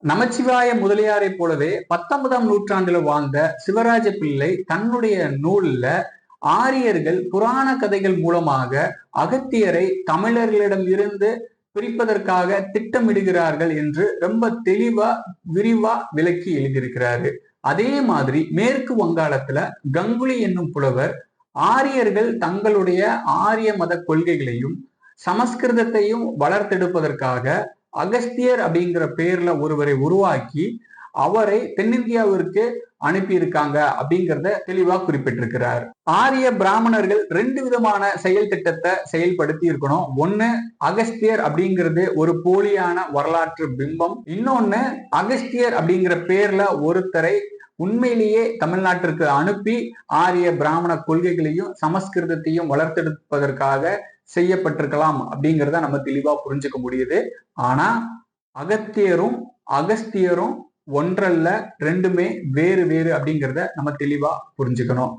நமச்சிவாய முதலியாரை போலவே 19ஆம் நூற்றாண்டுல வாழ்ந்த சிவராஜ பிள்ளை தன்னுடைய நூல்ல ஆரியர்கள் புராண கதைகள் மூலமாக அகத்தியரை தமிழர்களிடம் இருந்து பிரிப்பதற்காக திட்டமிடுகிறார்கள் என்று ரொம்ப தெளிவா விரிவா விளக்கி எழுதியிருக்கிறாரு. அதே மாதிரி மேற்கு வங்காளத்துல கங்குலி என்னும் புலவர் ஆரியர்கள் தங்களுடைய ஆரிய மத கொள்கைகளையும் சமஸ்கிருதத்தையும் வளர்த்தெடுப்பதற்காக அகஸ்தியர் அப்படிங்கிற பேர்ல ஒருவரை உருவாக்கி அவரை தென்னிந்தியாவிற்கு அனுப்பியிருக்காங்க அப்படிங்கிறத தெளிவா குறிப்பிட்டிருக்கிறார். ஆரிய பிராமணர்கள் 2 விதமான செயல் திட்டத்தை செயல்படுத்தி இருக்கணும். ஒண்ணு, அகஸ்தியர் அப்படிங்கிறது ஒரு போலியான வரலாற்று பிம்பம். இன்னொன்னு, அகஸ்தியர் அப்படிங்கிற பேர்ல ஒருத்தரை உண்மையிலேயே தமிழ்நாட்டிற்கு அனுப்பி ஆரிய பிராமண கொள்கைகளையும் சமஸ்கிருதத்தையும் வளர்த்தெடுப்பதற்காக செய்யப்பட்டிருக்கலாம் அப்படிங்கிறத நம்ம தெளிவா புரிஞ்சுக்க முடியுது. ஆனா அகத்தியரும் அகஸ்தியரும் ஒன்றல்ல, ரெண்டுமே வேறு வேறு அப்படிங்கிறத நம்ம தெளிவா புரிஞ்சுக்கணும்.